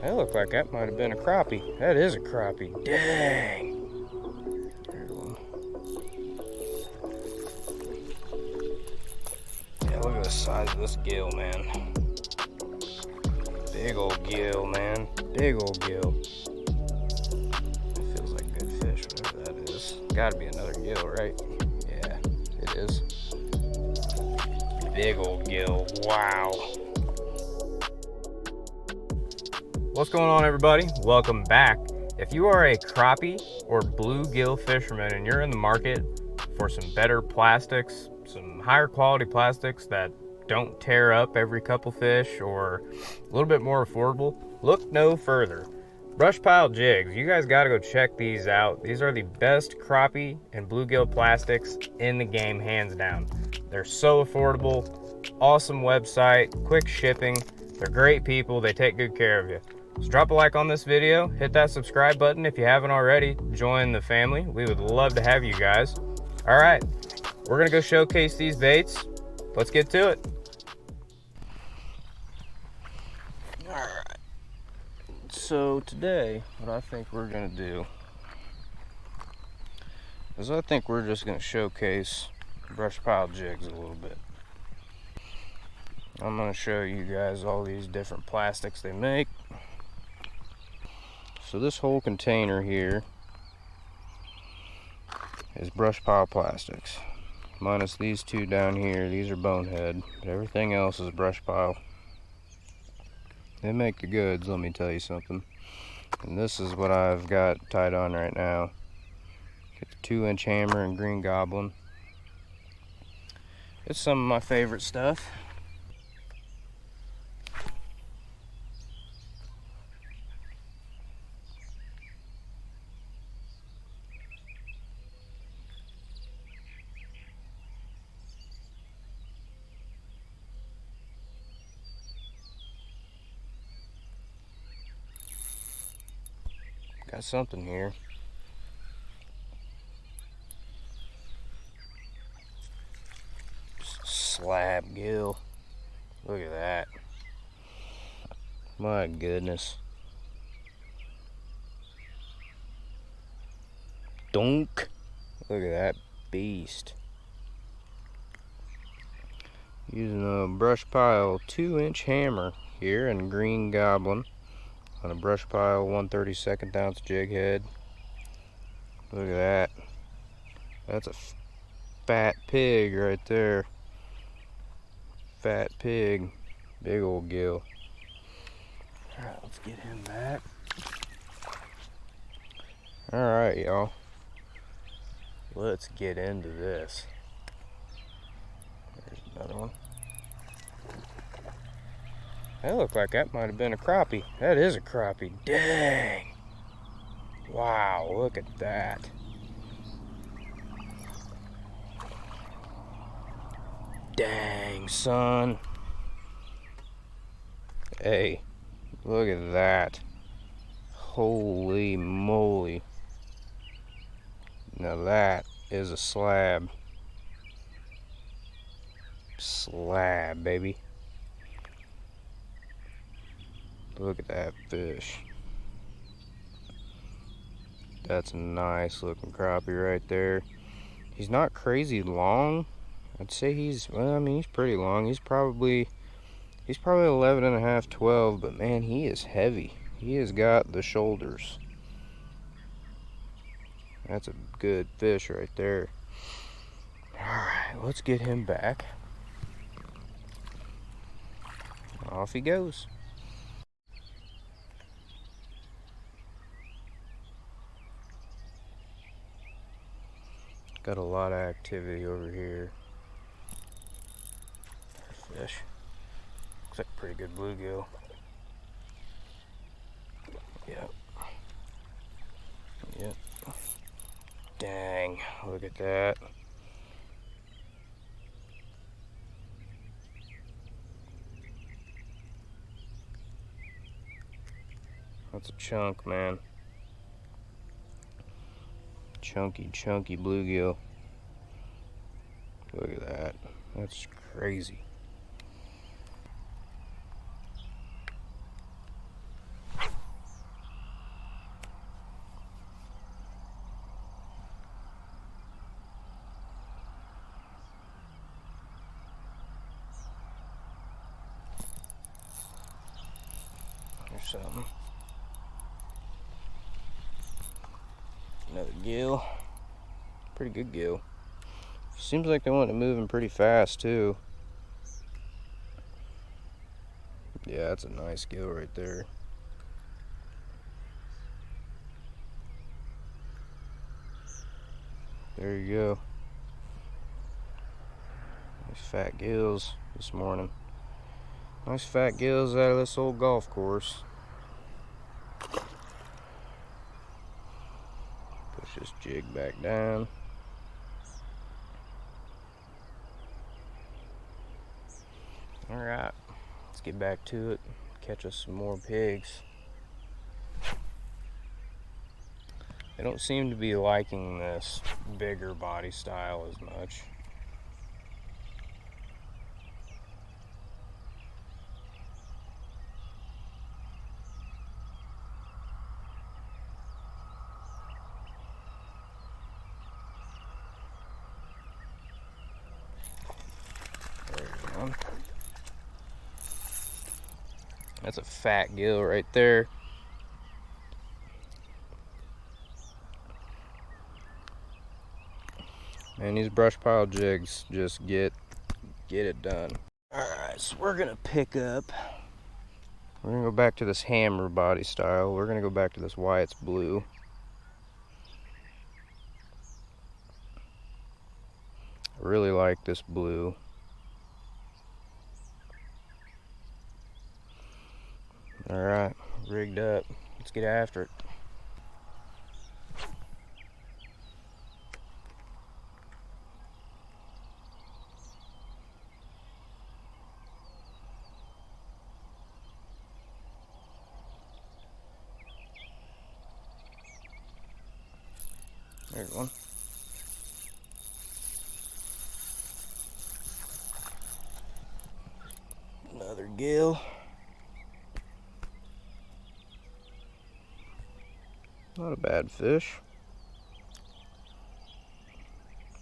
That looked like that might have been a crappie. That is a crappie. Dang. There's one. Yeah, look at the size of this gill, man. Big old gill, man. Big old gill. It feels like good fish, whatever that is. Gotta be another gill, right? Yeah, it is. Big old gill. Wow. What's going on, everybody? Welcome back. If you are a crappie or bluegill fisherman and you're in the market for some better plastics, some higher quality plastics that don't tear up every couple fish or a little bit more affordable, look no further. Brush Pile Jigs, you guys got to go check these out. These are the best crappie and bluegill plastics in the game, hands down. They're so affordable, awesome website, quick shipping. They're great people, they take good care of you. So drop a like on this video, hit that subscribe button if you haven't already, join the family. We would love to have you guys. All right, we're gonna go showcase these baits. Let's get to it. All right, so today, what I think we're gonna do is I think we're just gonna showcase Brush Pile Jigs a little bit. I'm gonna show you guys all these different plastics they make. So this whole container here is Brush Pile Plastics, minus these two down here. These are Bonehead, but everything else is Brush Pile. They make the goods, let me tell you something. And this is what I've got tied on right now. Get the 2-inch hammer and Green Goblin. It's some of my favorite stuff. Got something here. Slab gill. Look at that. My goodness. Dunk. Look at that beast. Using a Brush Pile 2-inch hammer here in Green Goblin on a Brush Pile 1/32 ounce jig head. Look at that. That's a fat pig right there. Fat pig. Big old gill. Alright, let's get him back. Alright, y'all. Let's get into this. There's another one. That looked like that might have been a crappie. That is a crappie. Dang. Wow, look at that. Dang, son. Hey, look at that. Holy moly. Now that is a slab. Slab, baby. Look at that fish. That's a nice looking crappie right there. He's not crazy long. I'd say he's, well, I mean, he's pretty long. He's probably 11 and a half, 12, but man, he is heavy. He has got the shoulders. That's a good fish right there. Alright, let's get him back. Off he goes. Got a lot of activity over here. Fish. Looks like a pretty good bluegill. Yep. Yep. Dang, look at that. That's a chunk, man. Chunky bluegill. Look at that. That's crazy. something. Another gill. Pretty good gill. Seems like they want it moving pretty fast too. Yeah, that's a nice gill right there. There you go. Nice fat gills this morning. Nice fat gills out of this old golf course. Push this jig back down. Alright, let's get back to it. Catch us some more pigs. They don't seem to be liking this bigger body style as much. That's a fat gill right there. And these brush pile jigs just get it done. Alright, so we're gonna pick up. We're gonna go back to this hammer body style. We're gonna go back to this Wyatt's blue. I really like this blue. Alright, rigged up. Let's get after it. There's one. Another gill. Not a bad fish.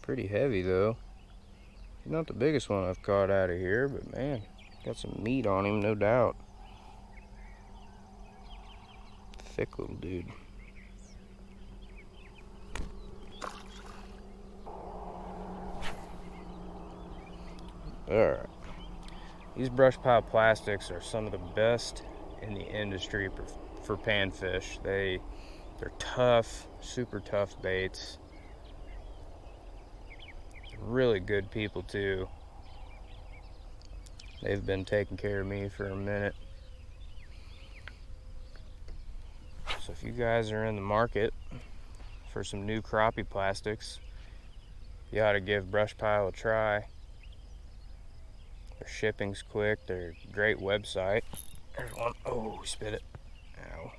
Pretty heavy though. Not the biggest one I've caught out of here, but man, got some meat on him, no doubt. Thick little dude. Alright. These brush pile plastics are some of the best in the industry for panfish. They're tough, super tough baits. Really good people too. They've been taking care of me for a minute. So if you guys are in the market for some new crappie plastics, you ought to give brush pile a try. Their shipping's quick. They're a great website. There's one. Oh, spit it. Ow.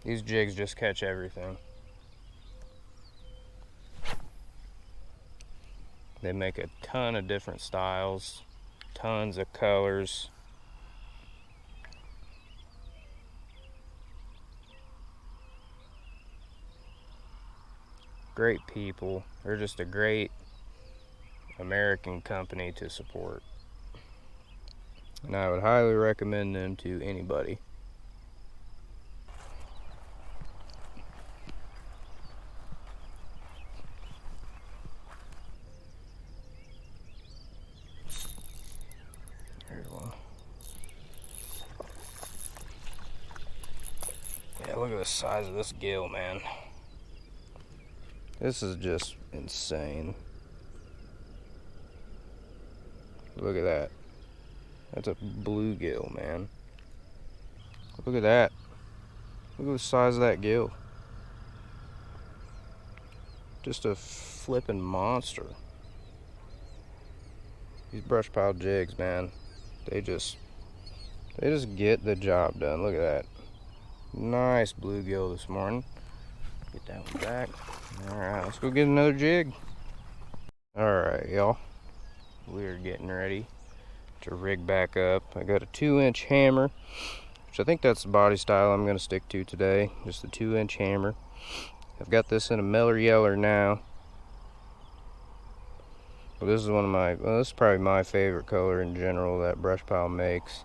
These jigs just catch everything. They make a ton of different styles, tons of colors. Great people. They're just a great American company to support. And I would highly recommend them to anybody. There's one. Yeah, look at the size of this gill, man. This is just insane. Look at that. That's a bluegill, man. Look at that. Look at the size of that gill. Just a flippin' monster. These brush pile jigs, man. They just get the job done. Look at that. Nice bluegill this morning. Get that one back. Alright, let's go get another jig. Alright, y'all. We're getting ready to rig back up. I got a 2-inch hammer, which I think that's the body style I'm going to stick to today. Just a 2-inch hammer. I've got this in a Miller Yeller now. This is one of my, well, this is probably my favorite color in general that Brush Pile makes.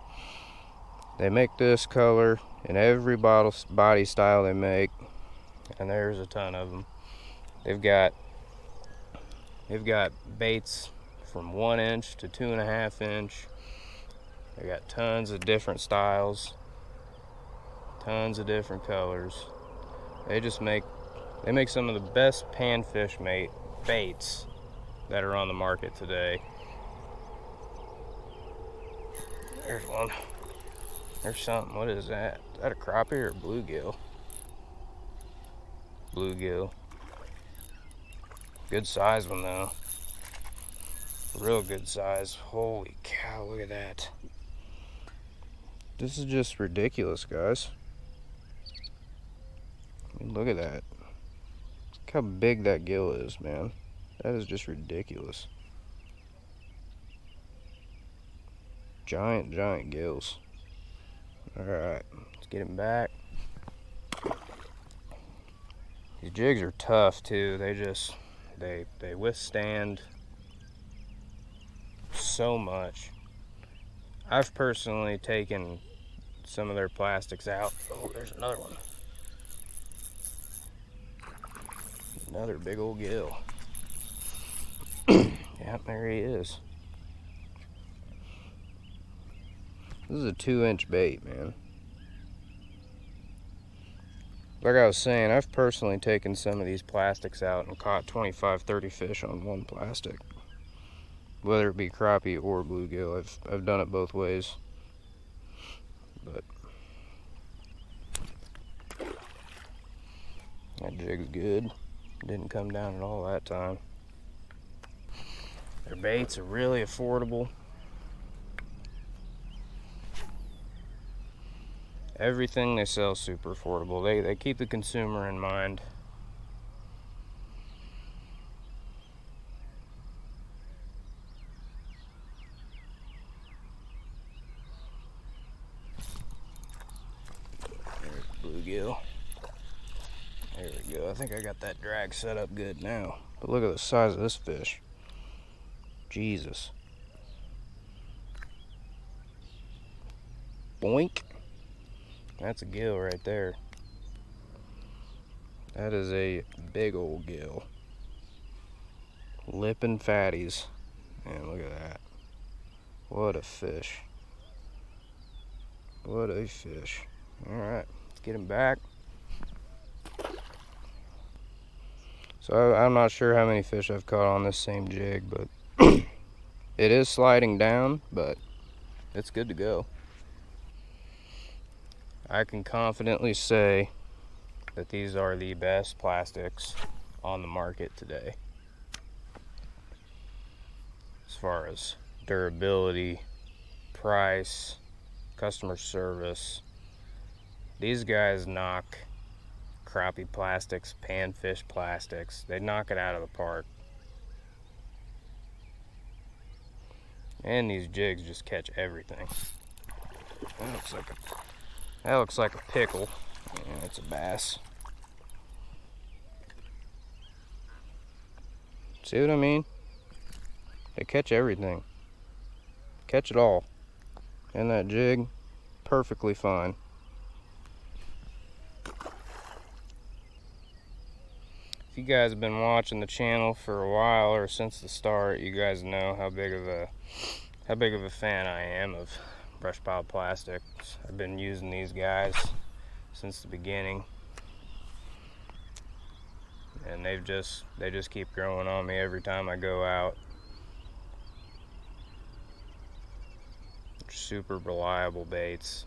They make this color in every body style they make, and there's a ton of them. They've got baits from 1 inch to 2.5 inch. They got tons of different styles, tons of different colors. They make some of the best panfish baits that are on the market today. There's one. There's something. What is that? Is that a crappie or a bluegill? Bluegill. Good size one though. Real good size. Holy cow, look at that. This is just ridiculous, guys. I mean, look at that. Look how big that gill is, man. That is just ridiculous. Giant, giant gills. Alright, let's get him back. These jigs are tough too. They withstand so much. I've personally taken some of their plastics out. Oh, there's another one. Another big old gill. Yeah, there he is. This is a 2-inch bait, man. Like I was saying, I've personally taken some of these plastics out and caught 25, 30 fish on one plastic. Whether it be crappie or bluegill, I've done it both ways. But that jig's good. Didn't come down at all that time. Their baits are really affordable. Everything they sell is super affordable. They keep the consumer in mind. There's bluegill. There we go. I think I got that drag set up good now. But look at the size of this fish. Jesus. Boink. That's a gill right there. That is a big old gill. Lippin' fatties. Man, look at that. What a fish. What a fish. Alright, let's get him back. So I'm not sure how many fish I've caught on this same jig, but it is sliding down, but it's good to go. I can confidently say that these are the best plastics on the market today. As far as durability, price, customer service, these guys knock crappie plastics, panfish plastics, they knock it out of the park. And these jigs just catch everything. That looks like a pickle. Yeah, it's a bass. See what I mean? They catch everything. Catch it all. And that jig, perfectly fine. If you guys have been watching the channel for a while or since the start, you guys know how big of a fan I am of Brush Pile Plastics. I've been using these guys since the beginning, and they just keep growing on me every time I go out. They're super reliable baits.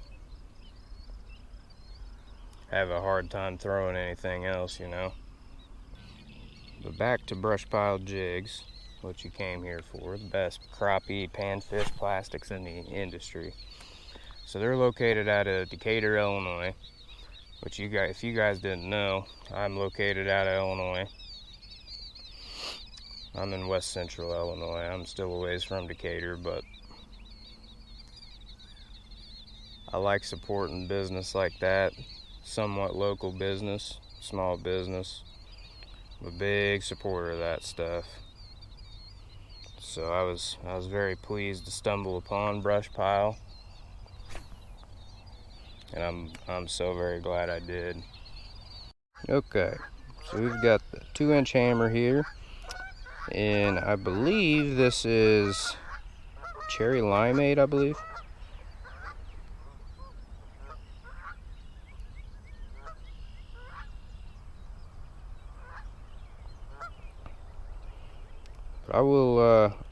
I have a hard time throwing anything else, you know. But back to Brush Pile jigs, what you came here for, the best crappie panfish plastics in the industry. So they're located out of Decatur, Illinois, which if you guys didn't know, I'm located out of Illinois. I'm in west central Illinois. I'm still a ways from Decatur, but I like supporting business like that, somewhat local business, small business. I'm a big supporter of that stuff. So I was very pleased to stumble upon brush pile, and I'm so very glad I did. Okay, so we've got the 2-inch hammer here, and I believe this is cherry limeade, I believe.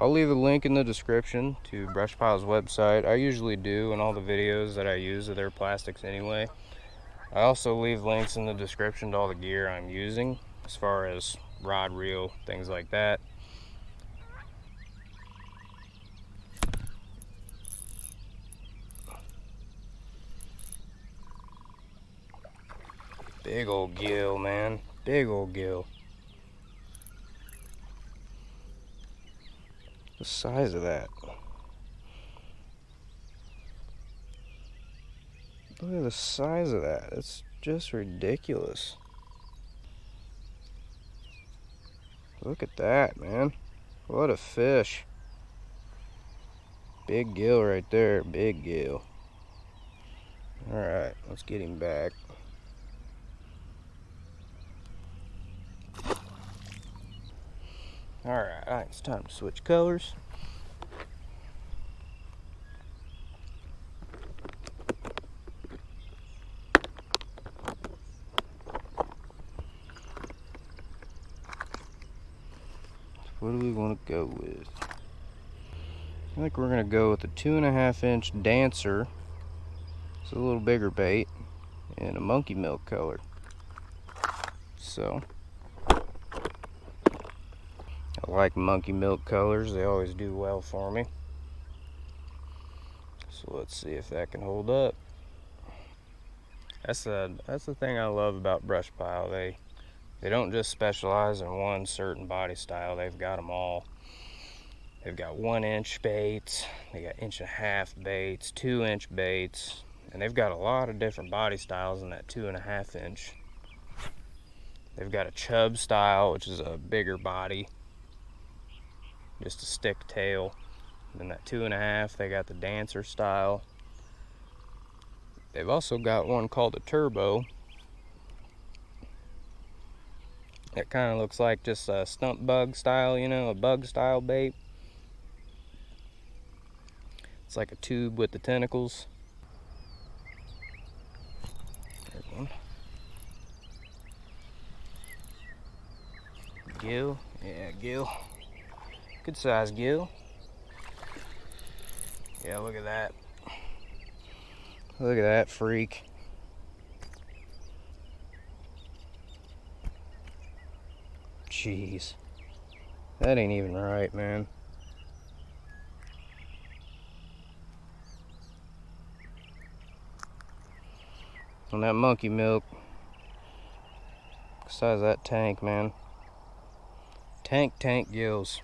I'll leave a link in the description to Brushpile's website. I usually do in all the videos that I use of their plastics anyway. I also leave links in the description to all the gear I'm using, as far as rod, reel, things like that. Big old gill, man. Big old gill. The size of that. Look at the size of that. It's just ridiculous. Look at that, man. What a fish. Big gill right there. Big gill. Alright, let's get him back. Alright, it's time to switch colors. What do we want to go with? I think we're going to go with a 2.5-inch Dancer. It's a little bigger bait in a monkey milk color. So, I like monkey milk colors. They always do well for me. So let's see if that can hold up. That's the thing I love about Brushpile. They don't just specialize in one certain body style. They've got them all. They've got 1-inch baits, they got 1.5-inch baits, 2-inch baits, and they've got a lot of different body styles in that 2.5-inch. They've got a chub style, which is a bigger body, just a stick tail. And then that 2.5, they got the Dancer style. They've also got one called a Turbo. It kind of looks like just a stump bug style, you know, a bug style bait. It's like a tube with the tentacles. There's one. Gill, yeah, gill. Good size gill. Yeah, look at that. Look at that freak. Jeez. That ain't even right, man. On that monkey milk. The size of that tank, man. Tank gills.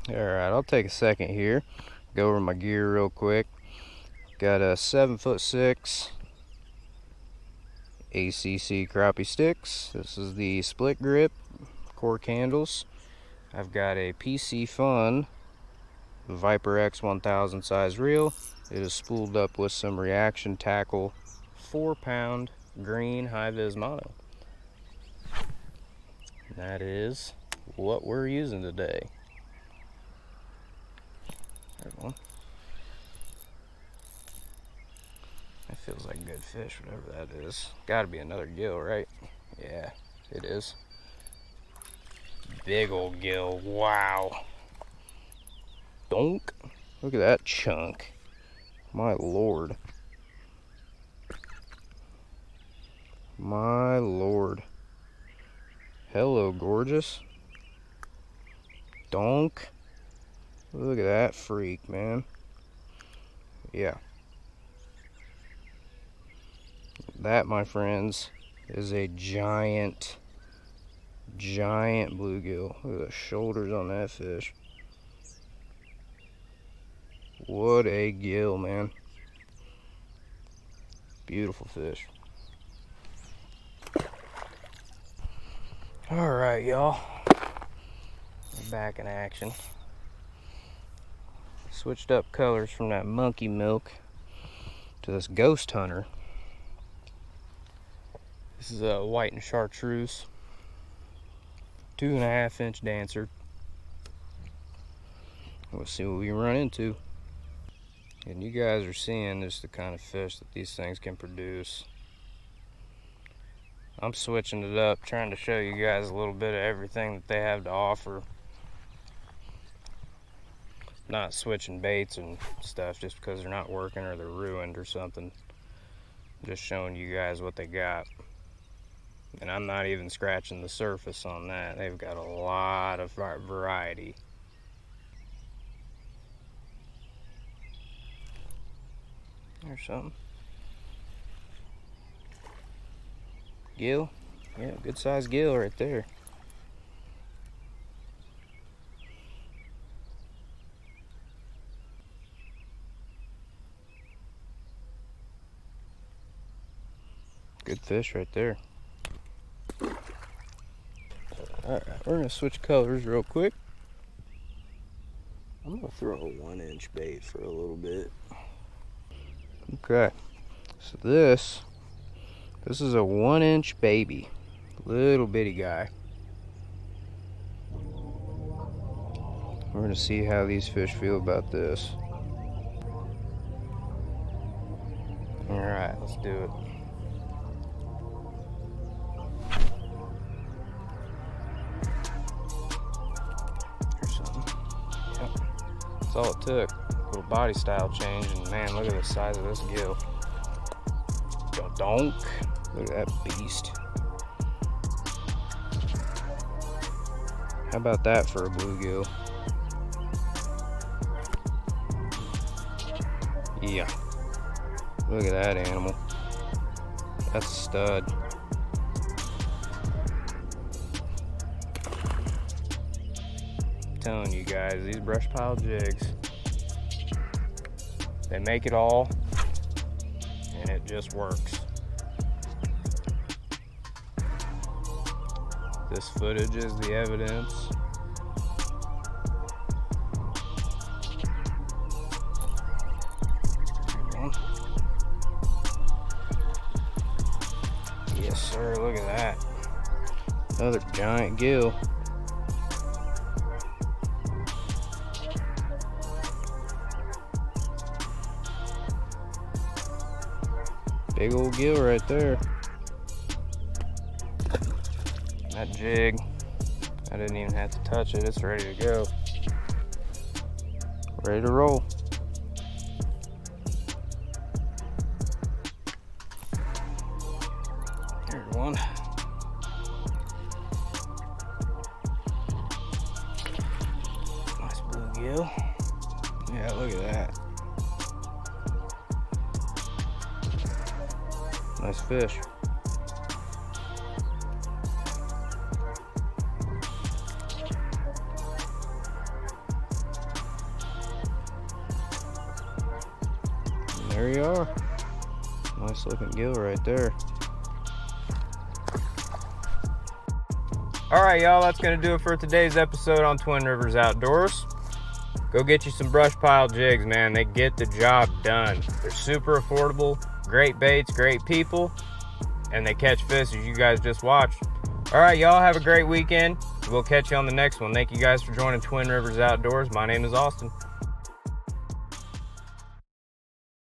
Alright, I'll take a second here. Go over my gear real quick. Got a 7'6" ACC crappie sticks. This is the split grip cork handles. I've got a PC Fun Viper X 1000 size reel. It is spooled up with some reaction tackle 4-pound green high-vis mono. That is what we're using today. There's one. That feels like good fish, whatever that is. Gotta be another gill, right? Yeah, it is. Big old gill, wow. Donk. Look at that chunk. My lord. My lord. Hello, gorgeous. Donk. Look at that freak, man. Yeah. That, my friends, is a giant bluegill. Look at the shoulders on that fish. What a gill, man. Beautiful fish. Alright, y'all. back in action. Switched up colors from that monkey milk to this ghost hunter. This is a white and chartreuse, 2.5 inch dancer. We'll see what we can run into. And you guys are seeing just the kind of fish that these things can produce. I'm switching it up, trying to show you guys a little bit of everything that they have to offer. Not switching baits and stuff just because they're not working or they're ruined or something. Just showing you guys what they got. And I'm not even scratching the surface on that. They've got a lot of variety. There's something. Gill? Yeah, good sized gill right there. Good fish right there. Alright, we're gonna switch colors real quick. I'm gonna throw a 1-inch bait for a little bit. Okay, so this is a 1-inch baby, little bitty guy. We're gonna see how these fish feel about this. Alright, let's do it. Here's something. Yep. That's all it took. Little body style change, and man, look at the size of this gill. Donk. Look at that beast. How about that for a bluegill? Yeah. Look at that animal. That's a stud. I'm telling you guys, these brush pile jigs, they make it all, and it just works. This footage is the evidence. Yes, sir, look at that. Another giant gill. Big old gill right there. That jig, I didn't even have to touch it. It's ready to go. Ready to roll. Here's one. Nice bluegill. Yeah, look at that. Nice fish. And there you are. Nice looking gill right there. All right, y'all, that's gonna do it for today's episode on Twin Rivers Outdoors. Go get you some brush pile jigs, man. They get the job done. They're super affordable, great baits, great people, and they catch fish as you guys just watched. All right, y'all, have a great weekend. We'll catch you on the next one. Thank you guys for joining Twin Rivers Outdoors. My name is Austin.